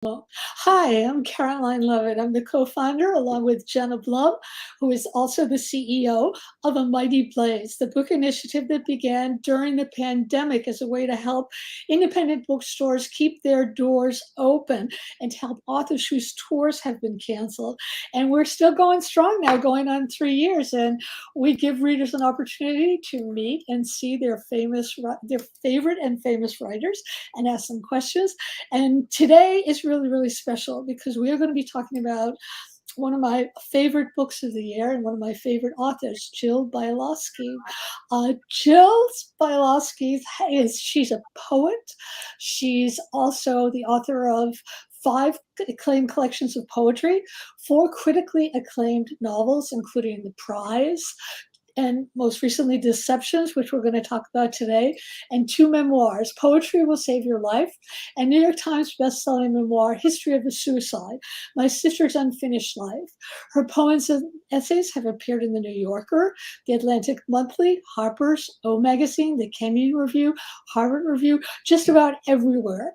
Hi, I'm Caroline Leavitt. I'm the co-founder, along with Jenna Blum, who is also the CEO of A Mighty Blaze, the book initiative that began during the pandemic as a way to help independent bookstores keep their doors open and to help authors whose tours have been canceled. And we're still going strong now, going on 3 years. And we give readers an opportunity to meet and see their favorite and famous writers and ask them questions. And today is really, really special because we are going to be talking about one of my favorite books of the year and one of my favorite authors, Jill Bialosky. Jill Bialosky she's a poet. She's also the author of 5 acclaimed collections of poetry, 4 critically acclaimed novels, including The Prize, and most recently Deceptions, which we're going to talk about today, and 2 memoirs, Poetry Will Save Your Life, and New York Times bestselling memoir, History of a Suicide, My Sister's Unfinished Life. Her poems and essays have appeared in The New Yorker, The Atlantic Monthly, Harper's, O Magazine, The Kenyon Review, Harvard Review, just about everywhere.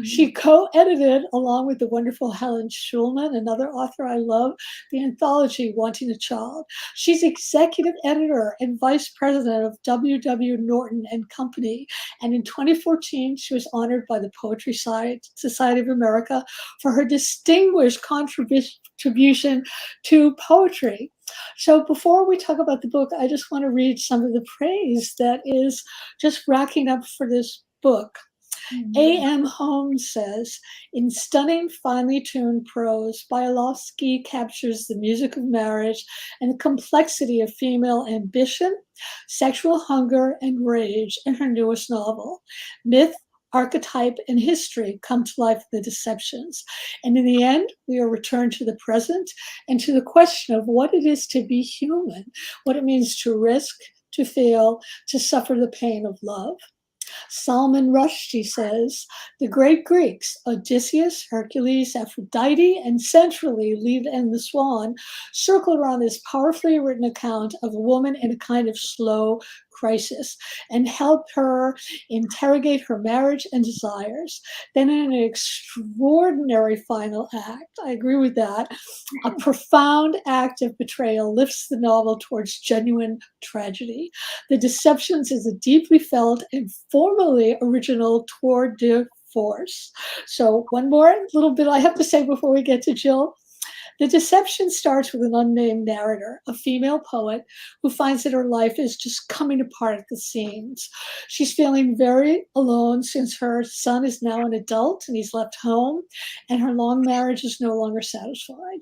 She co-edited, along with the wonderful Helen Schulman, another author I love, the anthology Wanting a Child. She's executive editor and vice president of W.W. Norton and Company. And in 2014, she was honored by the Poetry Society of America for her distinguished contribution to poetry. So before we talk about the book, I just want to read some of the praise that is just racking up for this book. A.M. Holmes says, in stunning, finely tuned prose, Bialosky captures the music of marriage and the complexity of female ambition, sexual hunger, and rage in her newest novel. Myth, archetype, and history come to life in The Deceptions. And in the end, we are returned to the present and to the question of what it is to be human, what it means to risk, to fail, to suffer the pain of love. Salman Rushdie says, the great Greeks, Odysseus, Hercules, Aphrodite, and centrally Leavitt and the Swan, circled around this powerfully written account of a woman in a kind of slow crisis and helped her interrogate her marriage and desires. Then in an extraordinary final act, I agree with that, a profound act of betrayal lifts the novel towards genuine tragedy. The Deceptions is a deeply felt and formally original tour de force. So one more little bit I have to say before we get to Jill. The Deception starts with an unnamed narrator, a female poet who finds that her life is just coming apart at the seams. She's feeling very alone since her son is now an adult and he's left home, and her long marriage is no longer satisfied.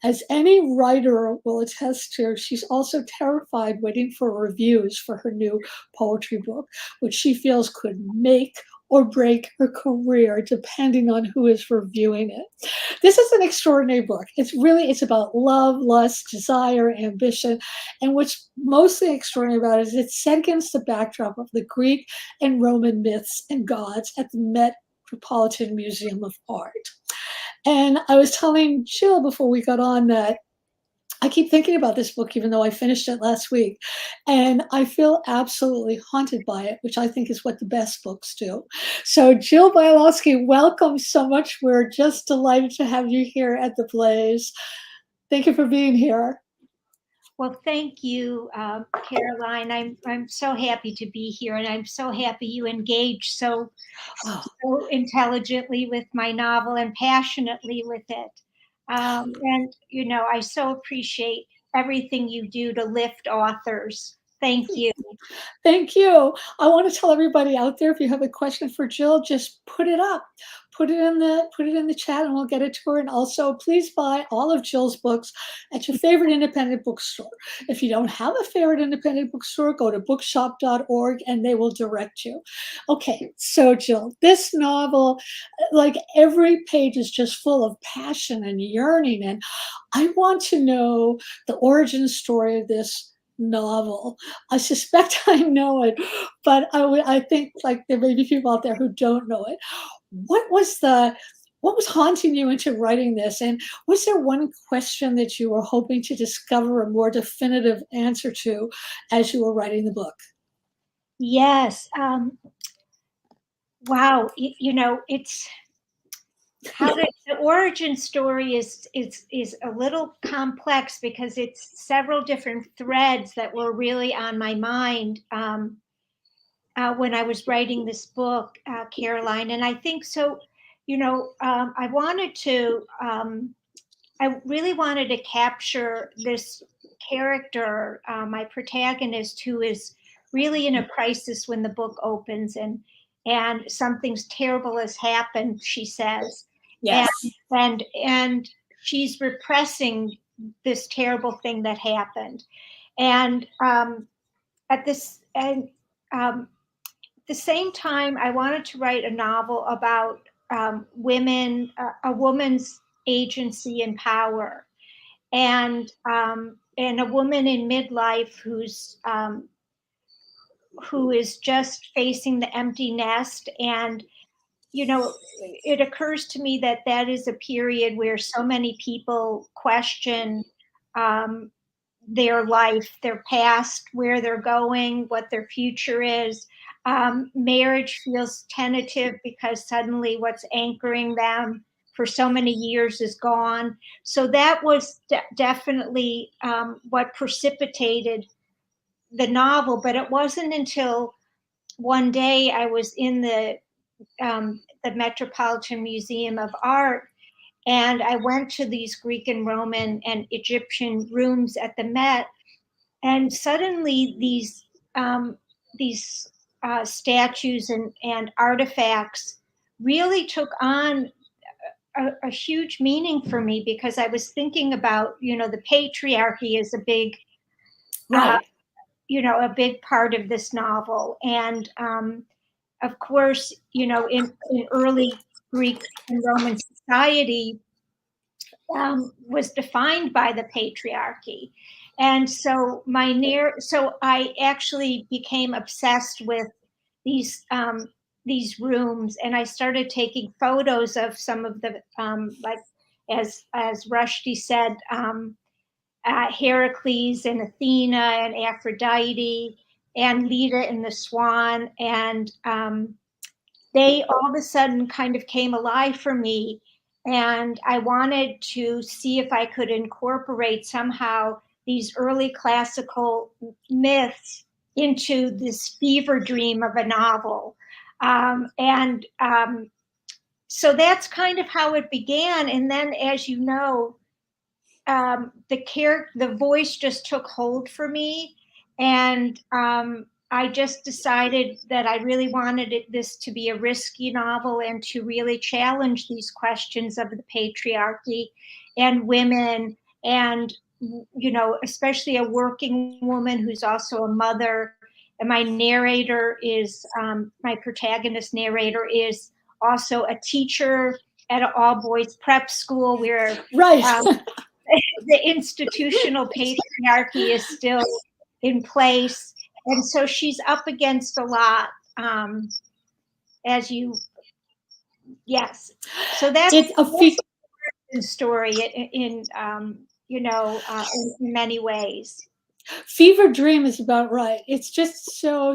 As any writer will attest to, she's also terrified waiting for reviews for her new poetry book, which she feels could make or break her career depending on who is reviewing it. This is an extraordinary book. It's about love, lust, desire, ambition. And what's mostly extraordinary about it is it's set against the backdrop of the Greek and Roman myths and gods at the Metropolitan Museum of Art. And I was telling Jill before we got on that I keep thinking about this book, even though I finished it last week, and I feel absolutely haunted by it, which I think is what the best books do. So Jill Bialosky, welcome so much. We're just delighted to have you here at the Blaze. Thank you for being here. Well, thank you, Caroline. I'm so happy to be here, and I'm so happy you engaged so intelligently with my novel and passionately with it. And I so appreciate everything you do to lift authors. Thank you. Thank you. I want to tell everybody out there, if you have a question for Jill, just put it up. Put it in the chat and we'll get it to her. And also, please buy all of Jill's books at your favorite independent bookstore. If you don't have a favorite independent bookstore, go to bookshop.org and they will direct you. Okay, so Jill, this novel, like every page is just full of passion and yearning. And I want to know the origin story of this novel. I suspect I know it, but I think like there may be people out there who don't know it. What was haunting you into writing this? And was there one question that you were hoping to discover a more definitive answer to as you were writing the book? Yes. Wow. The origin story is a little complex because it's several different threads that were really on my mind when I was writing this book, Caroline. And I think so, I wanted to, I really wanted to capture this character, my protagonist, who is really in a crisis when the book opens, and something's terrible has happened, she says, and Yes. and she's repressing this terrible thing that happened, and at this and the same time, I wanted to write a novel about women, a woman's agency and power, and a woman in midlife who is just facing the empty nest. And it occurs to me that that is a period where so many people question um, their life, their past, where they're going, what their future is. Marriage feels tentative because suddenly what's anchoring them for so many years is gone. So that was definitely what precipitated the novel. But it wasn't until one day I was in the Metropolitan Museum of Art, and I went to these Greek and Roman and Egyptian rooms at the Met, and suddenly these statues and artifacts really took on a huge meaning for me, because I was thinking about, the patriarchy is a big uh, Right. a big part of this novel. And of course, in early Greek and Roman society, was defined by the patriarchy. And so so I actually became obsessed with these these rooms, and I started taking photos of some of the like, as Rushdie said, Heracles and Athena and Aphrodite and Leda and the Swan, and they all of a sudden kind of came alive for me. And I wanted to see if I could incorporate somehow these early classical myths into this fever dream of a novel. And So that's kind of how it began. And then, as you know, the voice just took hold for me, and I just decided that I really wanted this to be a risky novel and to really challenge these questions of the patriarchy and women, and especially a working woman who's also a mother. And my protagonist narrator is also a teacher at an all boys prep school where Right. um, the institutional patriarchy is still in place. And so she's up against a lot, as you, yes. So that's It's a the story in many ways. fever dream is about right. It's just so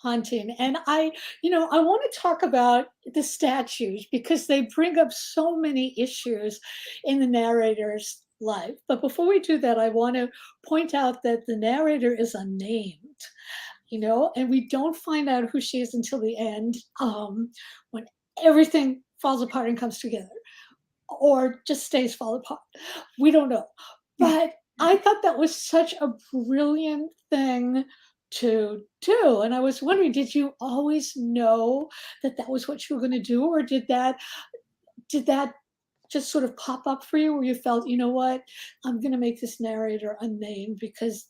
haunting. And I want to talk about the statues because they bring up so many issues in the narrator's life. But before we do that, I want to point out that the narrator is unnamed, and we don't find out who she is until the end, when everything falls apart and comes together, or just stays fall apart. We don't know. But I thought that was such a brilliant thing to do. And I was wondering, did you always know that that was what you were going to do, or did that just sort of pop up for you, where you felt, you know what, I'm going to make this narrator unnamed because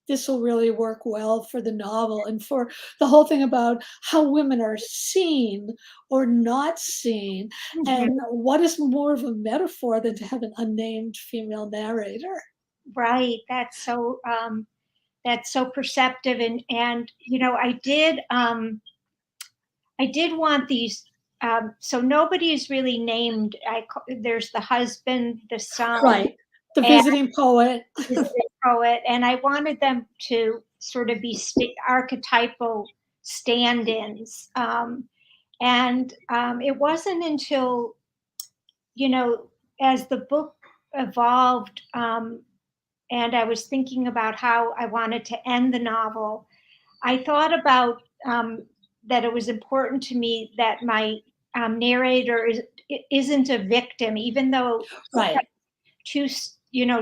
this will really work well for the novel and for the whole thing about how women are seen or not seen, Mhm. and what is more of a metaphor than to have an unnamed female narrator? Right. That's so perceptive. And I did want these. So nobody is really named. There's the husband, the son, Right. The and visiting poet. the poet, and I wanted them to sort of be archetypal stand-ins. And it wasn't until as the book evolved, and I was thinking about how I wanted to end the novel, I thought about that it was important to me that my narrator isn't a victim, even though Right. two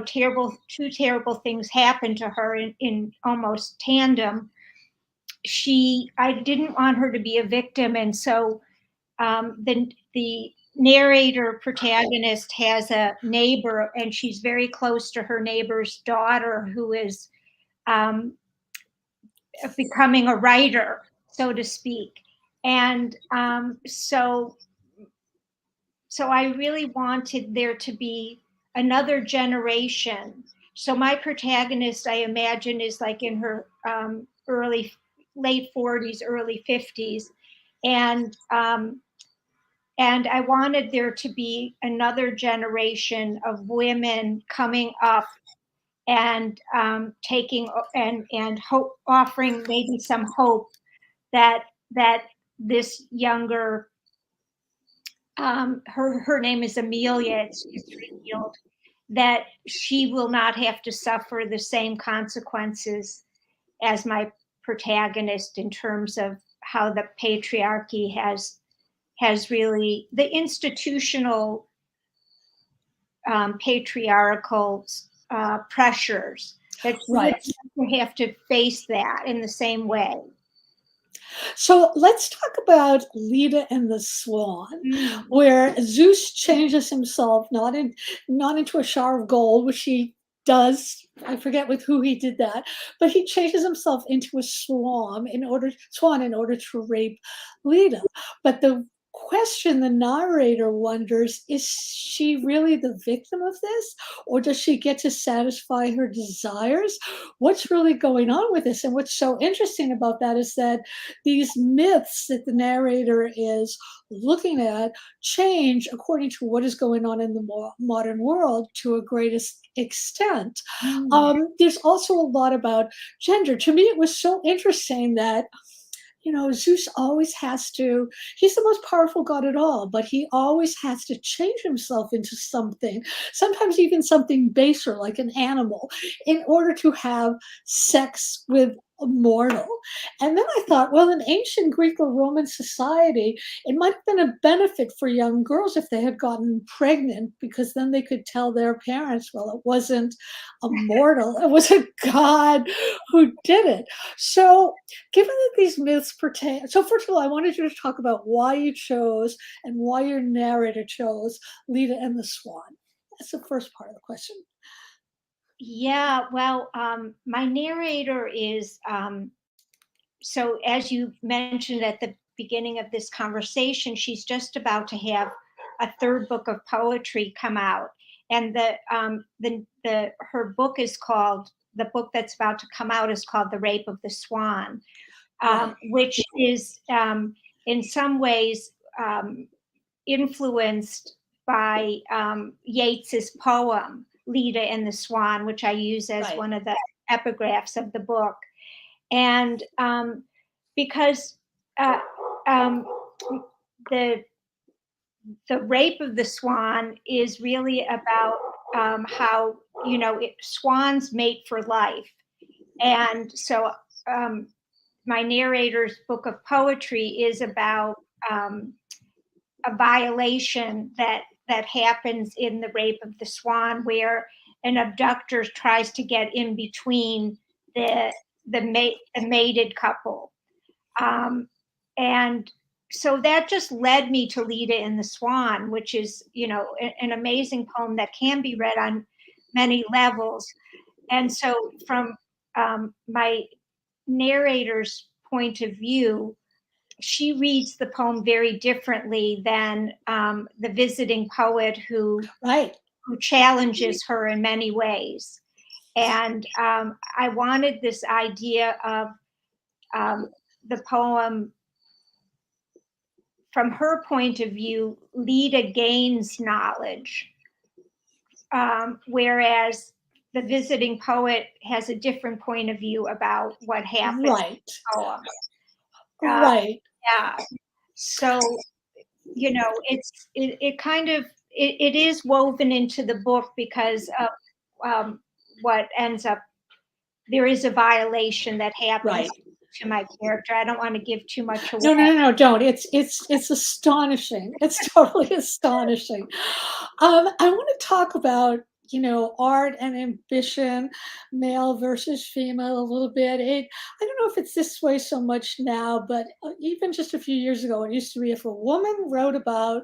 terrible things happened to her in almost tandem. I didn't want her to be a victim, and so the narrator protagonist has a neighbor, and she's very close to her neighbor's daughter, who is becoming a writer, so to speak. And so I really wanted there to be another generation. So my protagonist, I imagine, is like in her late 40s, early 50s, and I wanted there to be another generation of women coming up and taking and hope, offering maybe some hope that this younger her name is Amelia. It's revealed that she will not have to suffer the same consequences as my protagonist in terms of how the patriarchy has really the institutional patriarchal pressures that she Right. would have to face that in the same way. So let's talk about Leda and the Swan, where Zeus changes himself not into a shower of gold, which he does. I forget with who he did that, but he changes himself into a swan in order to rape Leda. But the question the narrator wonders, is she really the victim of this, or does she get to satisfy her desires? What's really going on with this? And what's so interesting about that is that these myths that the narrator is looking at change according to what is going on in the modern world to a greatest extent. There's also a lot about gender. To me, it was so interesting that Zeus always he's the most powerful god at all, but he always has to change himself into something, sometimes even something baser like an animal, in order to have sex with a mortal. And then I thought, well, in ancient Greek or Roman society, it might have been a benefit for young girls if they had gotten pregnant, because then they could tell their parents, well, it wasn't a mortal, it was a god who did it. So, given that these myths pertain, so first of all, I wanted you to talk about why you chose and why your narrator chose Leda and the Swan. That's the first part of the question. Yeah, well, my narrator is so as you mentioned at the beginning of this conversation, she's just about to have a third book of poetry come out, and her book is called the book that's about to come out is called The Rape of the Swan, Right. which is in some ways influenced by Yeats's poem Leda and the Swan, which I use as Right. one of the epigraphs of the book. And because the Rape of the Swan is really about how swans mate for life, and so my narrator's book of poetry is about a violation that happens in The Rape of the Swan, where an abductor tries to get in between the mated couple, and so that just led me to Leda and the Swan, which is an amazing poem that can be read on many levels. And so from my narrator's point of view, she reads the poem very differently than the visiting poet who challenges her in many ways. And I wanted this idea of the poem, from her point of view, Leda gains knowledge, whereas the visiting poet has a different point of view about what happened in the poem. Right. Yeah. So, it kind of it is woven into the book because of what ends up, there is a violation that happens Right. to my character. I don't want to give too much away. No, don't. It's astonishing. It's totally astonishing. I want to talk about, art and ambition, male versus female a little bit. I don't know if it's this way so much now, but even just a few years ago, it used to be if a woman wrote about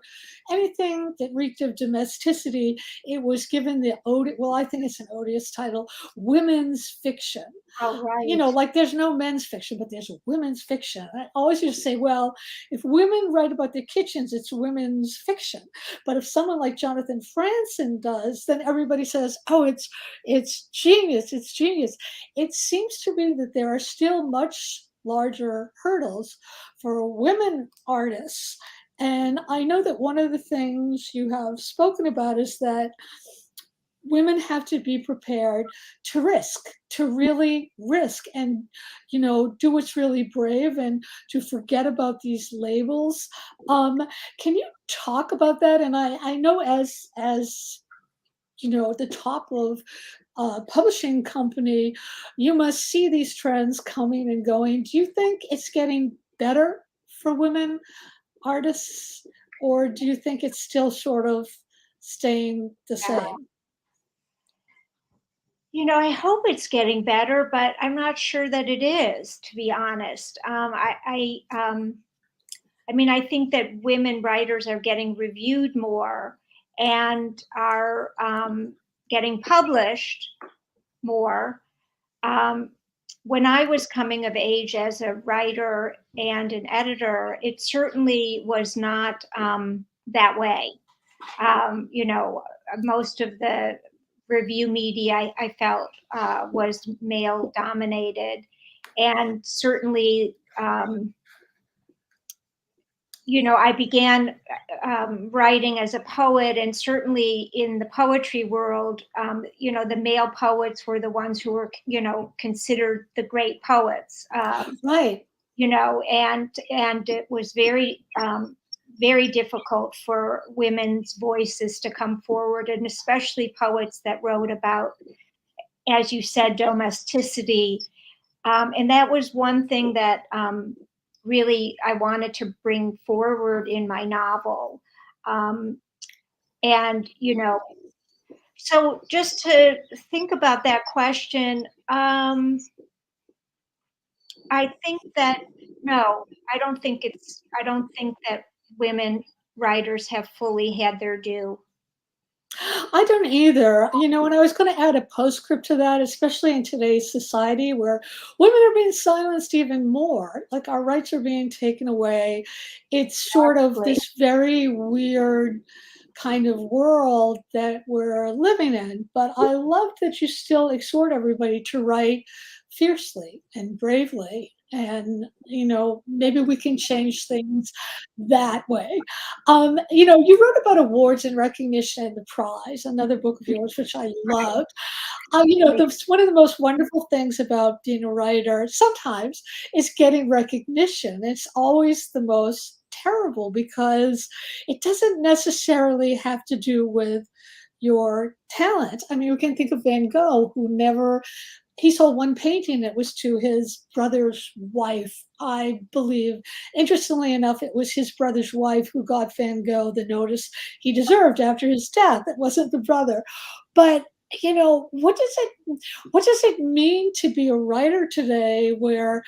anything that reeked of domesticity, it was given the well, I think it's an odious title, women's fiction. Oh, right. Like there's no men's fiction, but there's women's fiction. I always used to say, well, if women write about their kitchens, it's women's fiction. But if someone like Jonathan Franzen does, then everybody says, oh, it's genius, it's genius. It seems to me that there are still much larger hurdles for women artists. And I know that one of the things you have spoken about is that women have to be prepared to really risk and, do what's really brave and to forget about these labels. Can you talk about that? And I know as at the top of a publishing company, you must see these trends coming and going. Do you think it's getting better for women artists, or do you think it's still sort of staying the same? I hope it's getting better, but I'm not sure that it is, to be honest. I mean, I think that women writers are getting reviewed more and are getting published more. Um, when I was coming of age as a writer and an editor, it certainly was not that way. Most of the review media I felt was male dominated, and certainly I began writing as a poet, and certainly in the poetry world, the male poets were the ones who were, considered the great poets. Right. And it was very difficult for women's voices to come forward, and especially poets that wrote about, as you said, domesticity. And that was one thing that really I wanted to bring forward in my novel. And, so just to think about that question, I think that, no, I don't think that women writers have fully had their due. I don't either. And I was going to add a postscript to that, especially in today's society where women are being silenced even more, like our rights are being taken away. It's sort of Absolutely. this very weird kind of world that we're living in. But I love that you still exhort everybody to write fiercely and bravely. And, maybe we can change things that way. You wrote about awards and recognition and the prize, another book of yours, which I Right, loved. right. One of the most wonderful things about being a writer sometimes is getting recognition. It's always the most terrible because it doesn't necessarily have to do with your talent. I mean, we can think of Van Gogh, who never he sold one painting that was to his brother's wife, I believe. Interestingly enough, it was his brother's wife who got Van Gogh the notice he deserved after his death. It wasn't the brother. But what does it mean to be a writer today where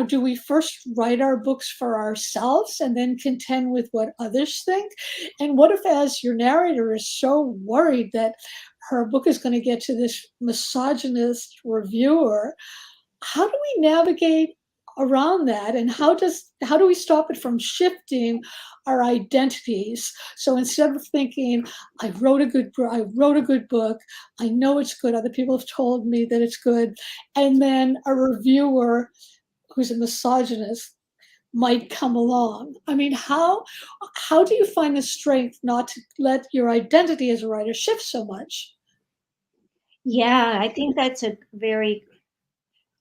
do we first write our books for ourselves and then contend with what others think? And what if, as your narrator is so worried that her book is going to get to this misogynist reviewer, how do we navigate around that? And how do we stop it from shifting our identities? So instead of thinking, I wrote a good book, I know it's good, other people have told me that it's good, and then a reviewer who's a misogynist might come along. I mean, how do you find the strength not to let your identity as a writer shift so much? Yeah, I think that's a very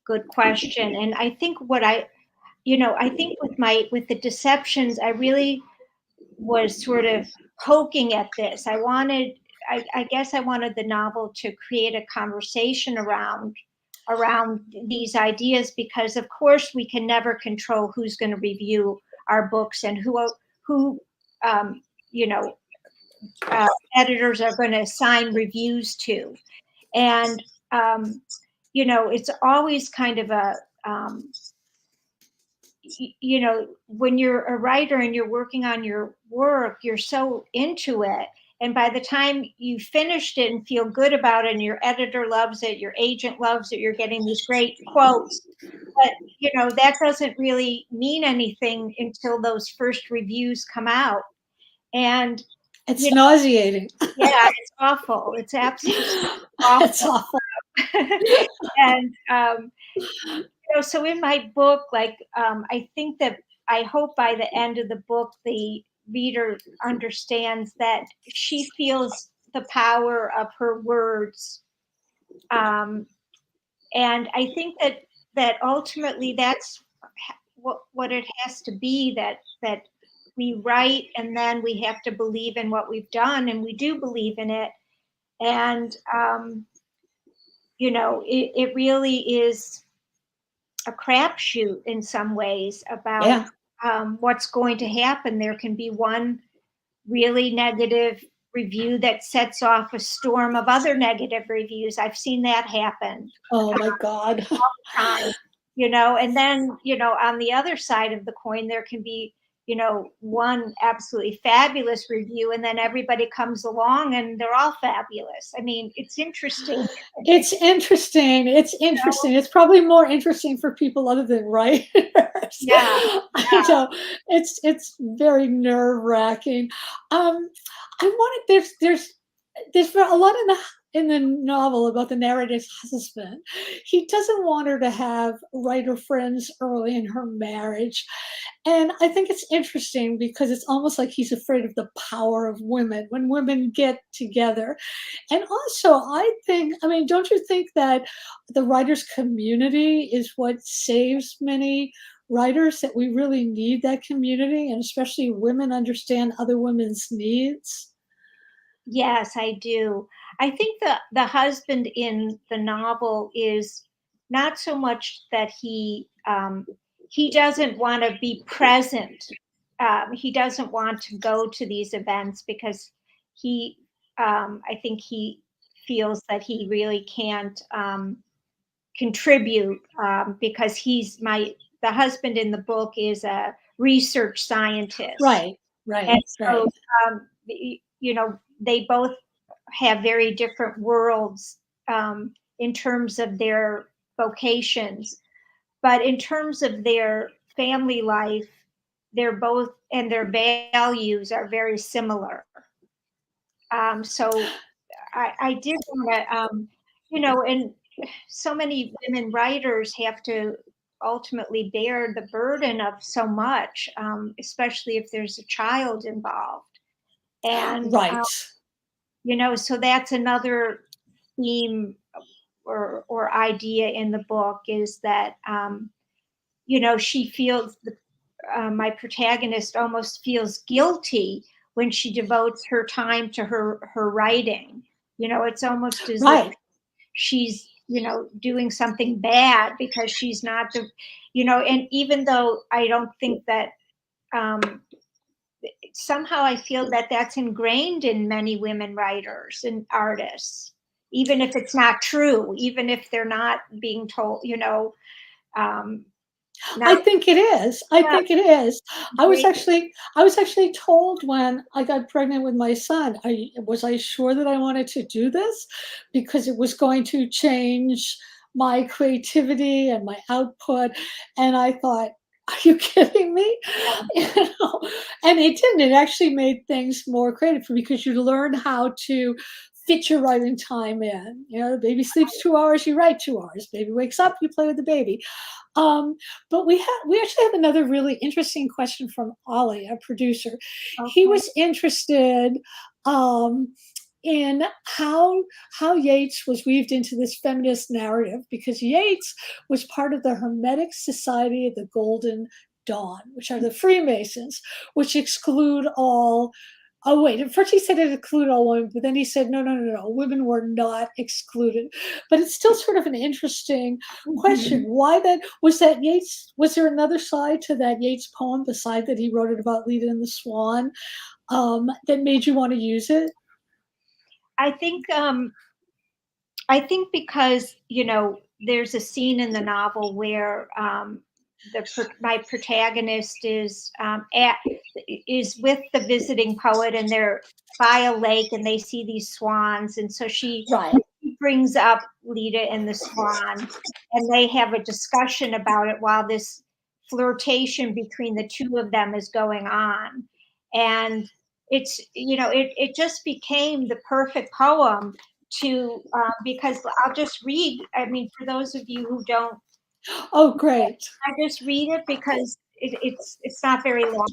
good question. And I think I think with the deceptions, I really was sort of poking at this. I guess I wanted the novel to create a conversation around these ideas, because of course we can never control who's going to review our books and who um, you know editors are going to assign reviews to. And it's always kind of a when you're a writer and you're working on your work, you're so into it. And by the time you finished it and feel good about it, and your editor loves it, your agent loves it, you're getting these great quotes. But, that doesn't really mean anything until those first reviews come out. And it's nauseating. Yeah, it's awful. It's absolutely awful. It's awful. And, so in my book, I think that I hope by the end of the book, the reader understands that she feels the power of her words. And I think that ultimately that's what it has to be, that we write and then we have to believe in what we've done, and we do believe in it. And, it really is a crapshoot in some ways about what's going to happen. There can be one really negative review that sets off a storm of other negative reviews. I've seen that happen. Oh my God. All the time, and then, on the other side of the coin, there can be, one absolutely fabulous review, and then everybody comes along and they're all fabulous. I mean, it's interesting. It's interesting. It's probably more interesting for people other than writers. Yeah. It's very nerve-wracking. I wanted there's a lot in the novel about the narrator's husband. He doesn't want her to have writer friends early in her marriage. And I think it's interesting because it's almost like he's afraid of the power of women when women get together. And also, don't you think that the writers' community is what saves many writers, that we really need that community, and especially women understand other women's needs? Yes, I do. I think the husband in the novel is not so much that he doesn't want to be present. He doesn't want to go to these events because I think he feels that he really can't contribute, because the husband in the book is a research scientist. Right, And right. so, they both have very different worlds, in terms of their vocations, but in terms of their family life, they're both, and their values are very similar. So I did want to, and so many women writers have to ultimately bear the burden of so much, especially if there's a child involved. And, Right. so that's another theme or idea in the book, is that, she feels my protagonist almost feels guilty when she devotes her time to her writing. It's almost as if she's, doing something bad because she's not and even though I don't think that, somehow I feel that that's ingrained in many women writers and artists, even if it's not true, even if they're not being told, I think it is. I think it is. I was Great. actually told when I got pregnant with my son, I sure that I wanted to do this because it was going to change my creativity and my output. And I thought, are you kidding me? You know, and it didn't. It actually made things more creative because you learn how to fit your writing time in. The baby sleeps 2 hours, you write 2 hours. Baby wakes up, you play with the baby. Um, but we actually have another really interesting question from Ollie, a producer. He Okay. was interested um, in how Yeats was weaved into this feminist narrative, because Yeats was part of the Hermetic Society of the Golden Dawn, which are the Freemasons, which exclude all Oh, wait. At first he said it included all women, but then he said, no, no, no, no, women were not excluded. But it's still sort of an interesting question. Mhm. Why then was that Yeats? Was there another side to that Yeats poem beside that he wrote it about Leda and the Swan that made you want to use it? I think I think because, there's a scene in the novel where my protagonist is with the visiting poet, and they're by a lake, and they see these swans, and so she Right. brings up Leda and the Swan, and they have a discussion about it while this flirtation between the two of them is going on. And it just became the perfect poem because I'll just read. I mean, for those of you who don't, Oh, great. I just read it because it's not very long.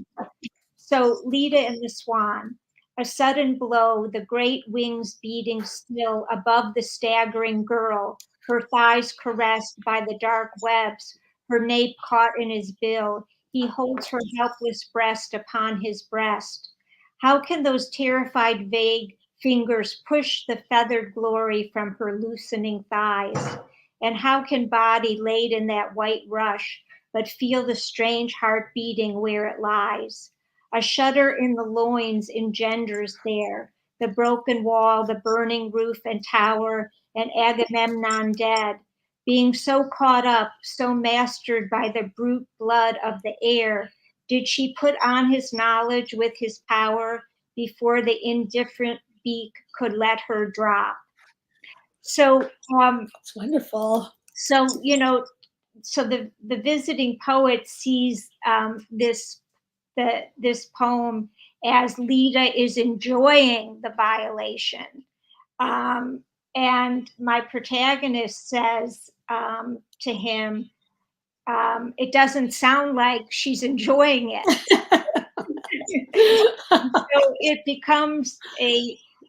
So Leda and the Swan, a sudden blow, the great wings beating still above the staggering girl, her thighs caressed by the dark webs, her nape caught in his bill. He holds her helpless breast upon his breast. How can those terrified, vague fingers push the feathered glory from her loosening thighs? And how can body laid in that white rush but feel the strange heart beating where it lies? A shudder in the loins engenders there the broken wall, the burning roof and tower, and Agamemnon dead, being so caught up, so mastered by the brute blood of the air. Did she put on his knowledge with his power before the indifferent beak could let her drop? So, It's wonderful. so so the visiting poet sees this poem as Leda is enjoying the violation. Um, and my protagonist says to him, it doesn't sound like she's enjoying it. So it becomes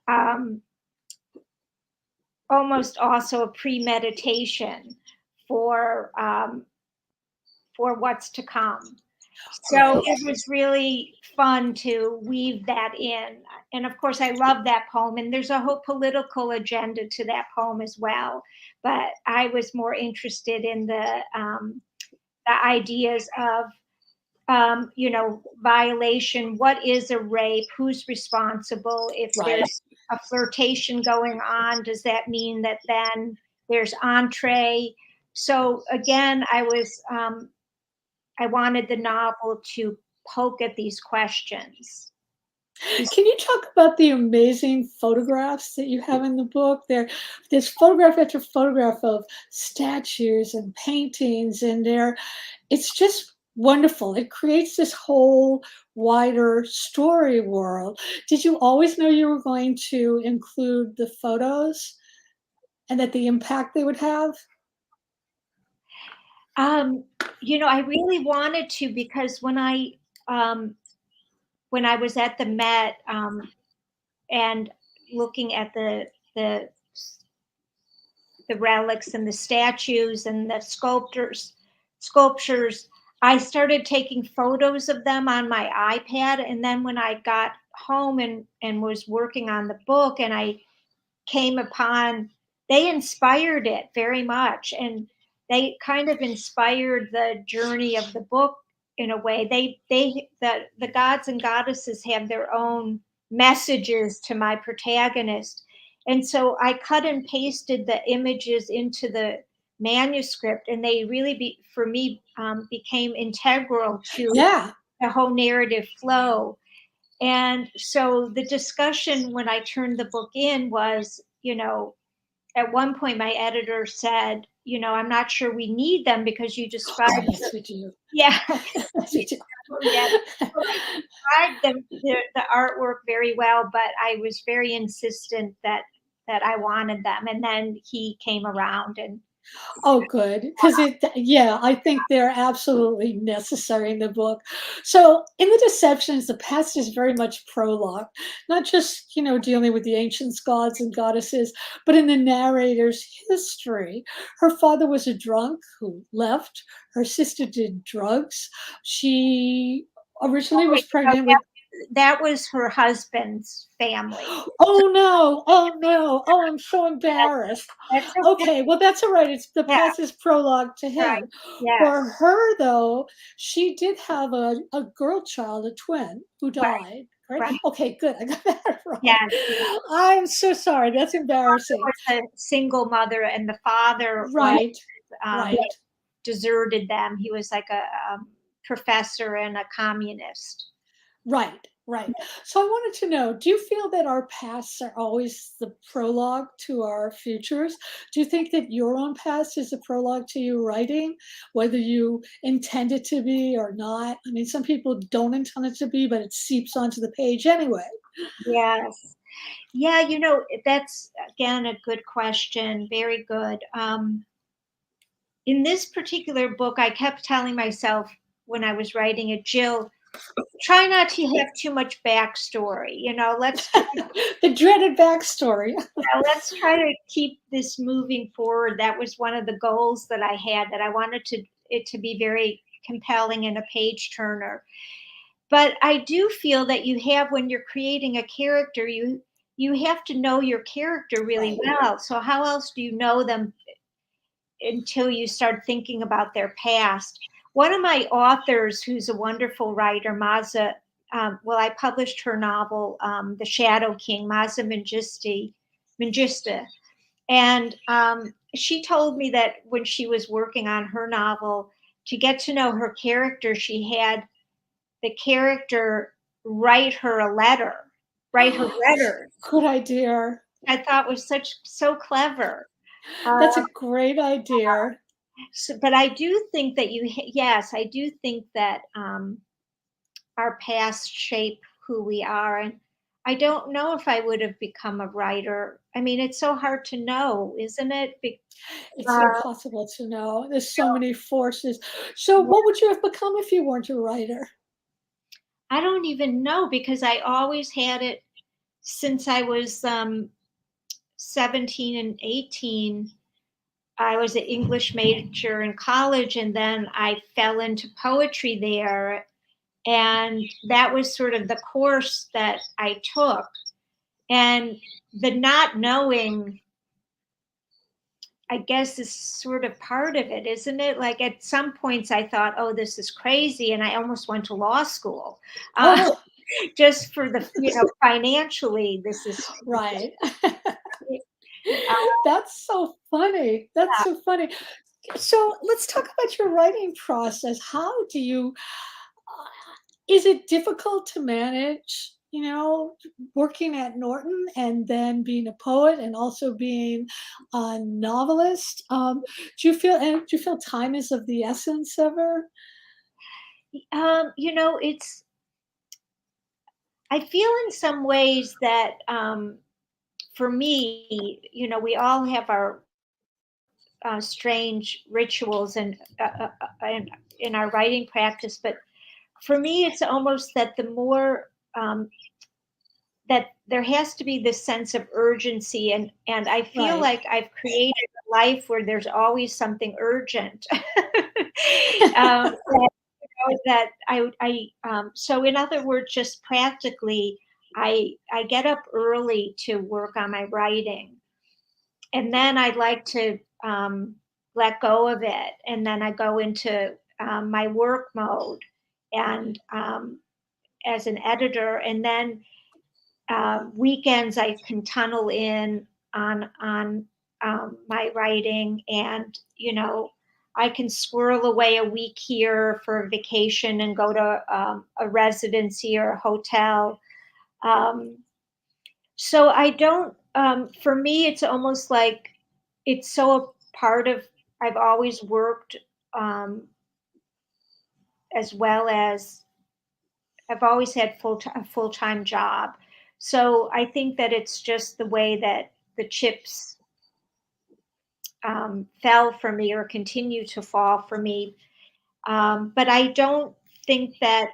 um, almost also a premeditation for um, for what's to come. So Right. it was really fun to weave that in. And of course, I love that poem. And there's a whole political agenda to that poem as well. But I was more interested in the ideas of, violation. What is a rape? Who's responsible? If Right. there's a flirtation going on, does that mean that then there's entree? So again, I wanted the novel to poke at these questions. Can you talk about the amazing photographs that you have in the book? There's photograph after photograph of statues and paintings, and it's just wonderful. It creates this whole wider story world. Did you always know you were going to include the photos and that the impact they would have? Um, I really wanted to because um, when I was at the Met and looking at the the relics and the statues and the sculptures, I started taking photos of them on my iPad. And then when I got home and was working on the book, and I came upon, they inspired it very much, and they kind of inspired the journey of the book in a way. The gods and goddesses have their own messages to my protagonist, and so I cut and pasted the images into the manuscript, and they really for me became integral to Yeah. the whole narrative flow. And so the discussion when I turned the book in was, at one point my editor said, I'm not sure we need them because you Oh, described yes, we do. yeah, Yes, we do. yeah, so I described the artwork very well, but I was very insistent that I wanted them. And then he came around and Oh, good. Because yeah, I think they're absolutely necessary in the book. So, in The Deceptions, the past is very much prologue, not just, dealing with the ancient gods and goddesses, but in the narrator's history. Her father was a drunk who left, her sister did drugs. She originally oh, wait, was so pregnant with, that was her husband's family. Oh no, oh no, oh, I'm so embarrassed. That's okay. Okay, well, that's all right. It's the Yeah, past is prologue to right. him. For Yes, her, though, she did have a girl child, a twin, who right, died, right? right. Okay, good. I got that right. Yes, yes. I'm so sorry. That's embarrassing. Was a single mother, and the father was Right, um, right. deserted them. He was like a professor and a communist. Right, right. So I wanted to know, do you feel that our pasts are always the prologue to our futures? Do you think that your own past is a prologue to you writing, whether you intend it to be or not? I mean, some people don't intend it to be, but it seeps onto the page anyway. Yes. Yeah, that's again a good question. Very good. In this particular book, I kept telling myself when I was writing it, Jill, try not to have too much backstory. The dreaded backstory. Let's try to keep this moving forward. That was one of the goals that I had, that I wanted it to be very compelling and a page turner. But I do feel that when you're creating a character, you have to know your character really Right. well. So how else do you know them until you start thinking about their past? One of my authors, who's a wonderful writer, Maza, I published her novel, The Shadow King, Maza Mangista. And she told me that when she was working on her novel, to get to know her character, she had the character write her a letter, write her letters. Good idea. I thought was so clever. That's Um, a great idea. but I do think that yes, I do think that our past shape who we are. And I don't know if I would have become a writer. I mean, it's so hard to know, isn't it? It's impossible to know. There's so many forces. So, what would you have become if you weren't a writer? I don't even know, because I always had it since I was 17 and 18. I was an English major in college, and then I fell into poetry there. And that was sort of the course that I took. And the not knowing, I guess, is sort of part of it, isn't it? Like at some points I thought, oh, this is crazy. And I almost went to law school Oh, just for financially, this is, right. uh, That's so funny. That's so funny. So let's talk about your writing process. How do you, is it difficult to manage, working at Norton and then being a poet and also being a novelist? Do you feel time is of the essence ever? it's, I feel in some ways that for me, we all have our strange rituals and in our writing practice. But for me, it's almost that the more that there has to be this sense of urgency, and I feel Right. like I've created a life where there's always something urgent. That so in other words, just practically, I get up early to work on my writing, and then I like to let go of it, and then I go into my work mode, and as an editor, and then weekends I can tunnel in on my writing, and I can squirrel away a week here for a vacation and go to a residency or a hotel. Um, so I don't. For me, it's almost like it's so a part of. I've always worked um, as well as I've always had a full time job. So I think that it's just the way that the chips fell for me or continue to fall for me. But I don't think that,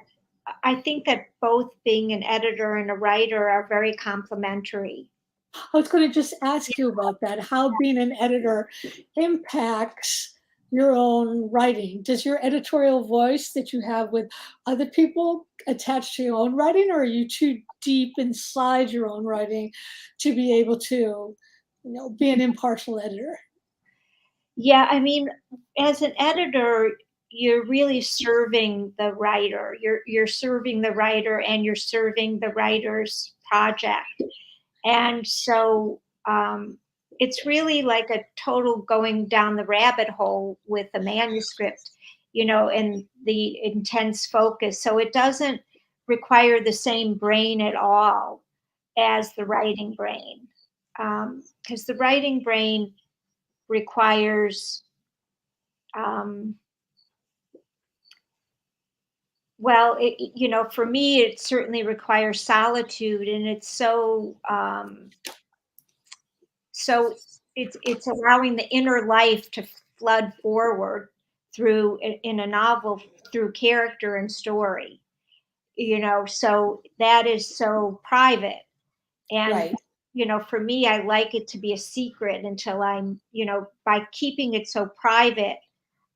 I think that both being an editor and a writer are very complementary. I was going to just ask you about that, how being an editor impacts your own writing? Does your editorial voice that you have with other people attach to your own writing, or are you too deep inside your own writing to be able to, be an impartial editor? Yeah, I mean, as an editor, you're really serving the writer. You're serving the writer and you're serving the writer's project. And so it's really like a total going down the rabbit hole with the manuscript, and the intense focus. So it doesn't require the same brain at all as the writing brain. Because the writing brain requires, um, well, for me, it certainly requires solitude, and it's so it's allowing the inner life to flood forward through in a novel through character and story. So that is so private. And Right. for me, I like it to be a secret until I'm, by keeping it so private,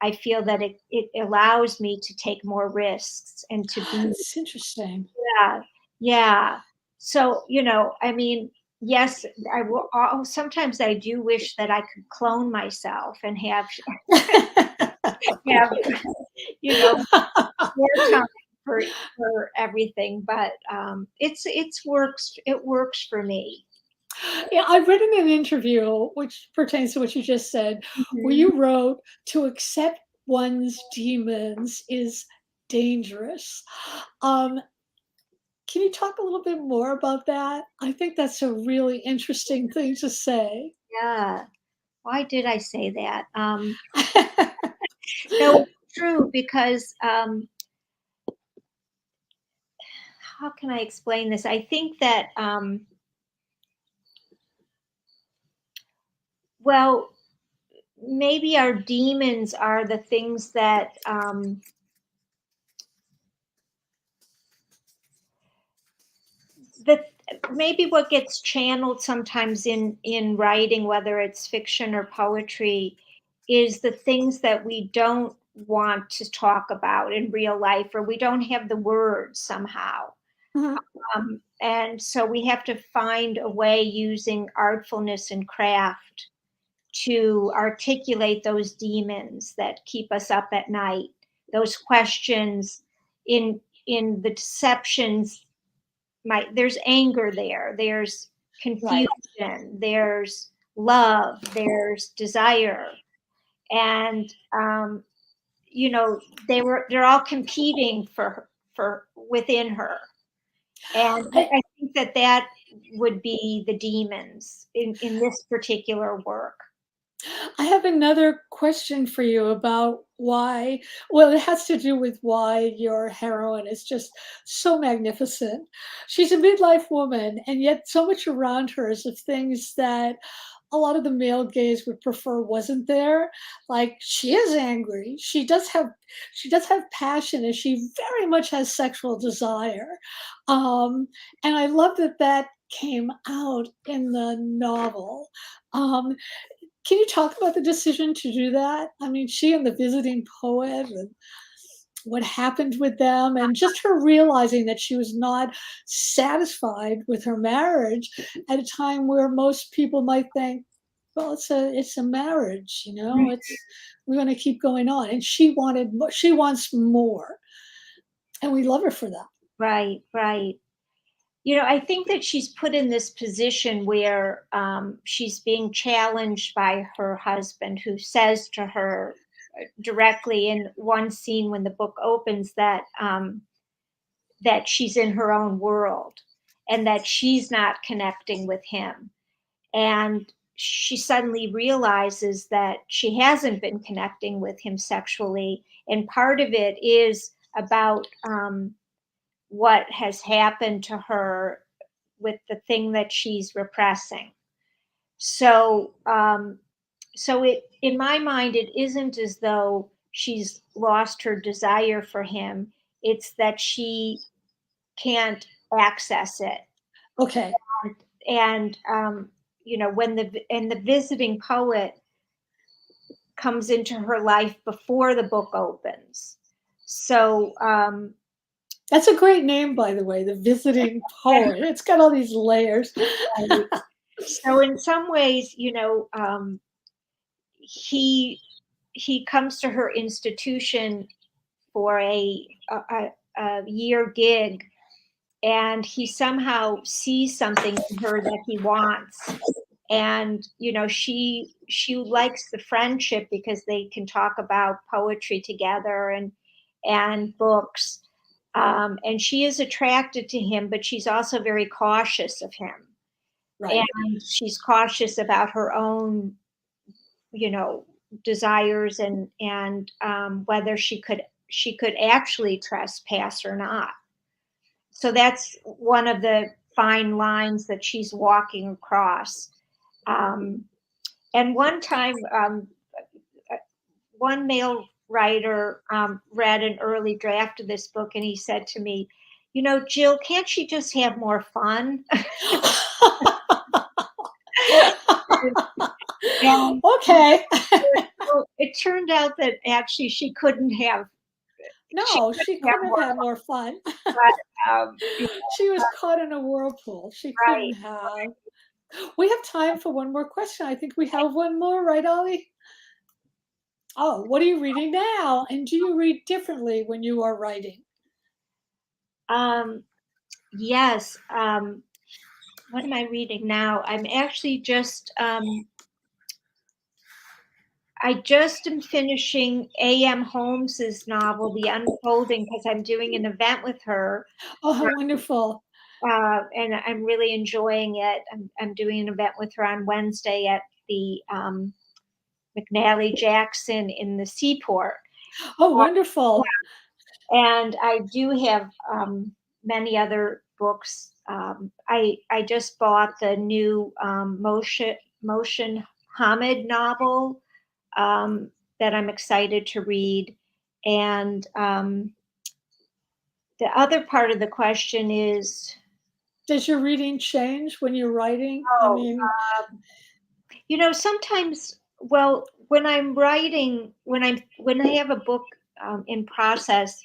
I feel that it allows me to take more risks and to be. It's interesting. Yeah, yeah. So, I mean, yes, I will. Sometimes I do wish that I could clone myself and have more time for everything. But it works for me. Yeah, I've read in an interview, which pertains to what you just said, where Mhm. you wrote, "To accept one's demons is dangerous." Um, can you talk a little bit more about that? I think that's a really interesting thing to say. Yeah. Why did I say that? No, it's true because how can I explain this? I think that well, maybe our demons are the things that maybe what gets channeled sometimes in writing, whether it's fiction or poetry, is the things that we don't want to talk about in real life, or we don't have the words somehow. Mhm. And so we have to find a way using artfulness and craft to articulate those demons that keep us up at night, those questions in the deceptions. There's anger there, there's Right. confusion, there's love, there's desire, and they're all competing for within her. And I, I think that would be the demons in this particular work. I have another question for you about why, well, it has to do with why your heroine is just so magnificent. She's a midlife woman, and yet so much around her is of things that a lot of the male gaze would prefer wasn't there. Like, she is angry. She does have passion, and she very much has sexual desire. Um, and I love that that came out in the novel. Um, can you talk about the decision to do that? I mean, she and the visiting poet and what happened with them, and just her realizing that she was not satisfied with her marriage at a time where most people might think, well, it's a marriage, it's we're going to keep going on, and she wants more, and we love her for that. Right, right. I think that she's put in this position where she's being challenged by her husband, who says to her directly in one scene when the book opens that she's in her own world and that she's not connecting with him. And she suddenly realizes that she hasn't been connecting with him sexually. And part of it is about what has happened to her with the thing that she's repressing. So, it in my mind, it isn't as though she's lost her desire for him. It's that she can't access it. Okay. And when the visiting poet comes into her life before the book opens. So that's a great name, by the way, the visiting poet. It's got all these layers. so in some ways, he comes to her institution for a year gig, and he somehow sees something in her that he wants. And she likes the friendship because they can talk about poetry together and books. And she is attracted to him, but she's also very cautious of him. Right. And she's cautious about her own, desires and whether she could actually trespass or not. So that's one of the fine lines that she's walking across. And one time, one male writer read an early draft of this book, and he said to me, Jill, can't she just have more fun? And Okay. it turned out that actually she couldn't have. No, she couldn't have had more fun. But, She was caught in a whirlpool. She right. couldn't have. We have time for one more question. I think we have one more, right, Ollie? Oh, what are you reading now? And do you read differently when you are writing? Yes. What am I reading now? I'm actually just I just am finishing A.M. Holmes's novel, The Unfolding, because I'm doing an event with her. Oh, how wonderful. And I'm really enjoying it. I'm doing an event with her on Wednesday at the McNally Jackson in the Seaport. Oh, wonderful. And I do have many other books. I just bought the new Motion Hamid novel that I'm excited to read. And the other part of the question is, does your reading change when you're writing? I mean, sometimes, well, when I'm writing, when I have a book in process,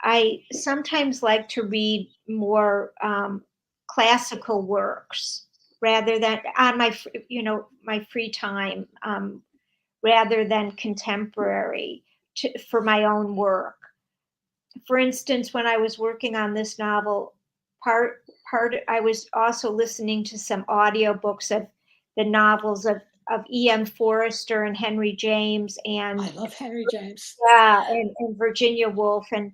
I sometimes like to read more classical works rather than on my free time, rather than contemporary for my own work. For instance, when I was working on this novel, part I was also listening to some audiobooks of the novels of E.M. Forrester and Henry James and I love Henry James. and Virginia Woolf, and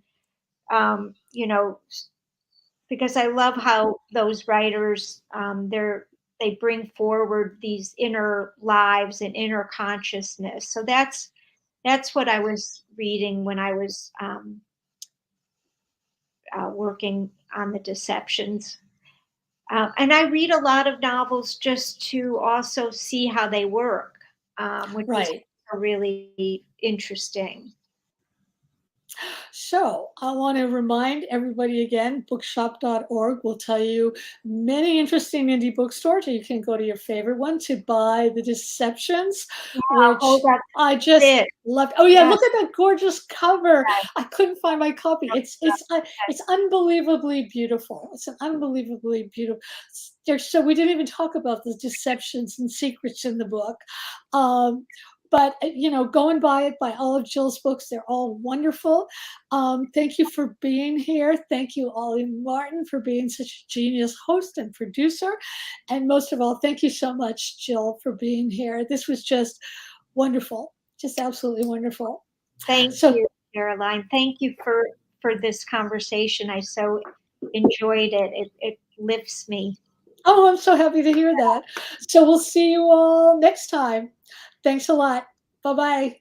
because I love how those writers they bring forward these inner lives and inner consciousness. So that's what I was reading when I was working on the Deceptions. And I read a lot of novels just to also see how they work, which is Right. really interesting. So I want to remind everybody again, bookshop.org will tell you many interesting indie bookstores. You can go to your favorite one to buy The Deceptions, which I just love. Oh yeah, look at that gorgeous cover. I couldn't find my copy. It's unbelievably beautiful. It's an unbelievably beautiful. So we didn't even talk about the deceptions and secrets in the book. But go and buy it, buy all of Jill's books. They're all wonderful. Thank you for being here. Thank you, Ollie Martin, for being such a genius host and producer. And most of all, thank you so much, Jill, for being here. This was just wonderful, just absolutely wonderful. Thank you, Caroline. Thank you for this conversation. I so enjoyed it. It lifts me. Oh, I'm so happy to hear that. So we'll see you all next time. Thanks a lot. Bye-bye.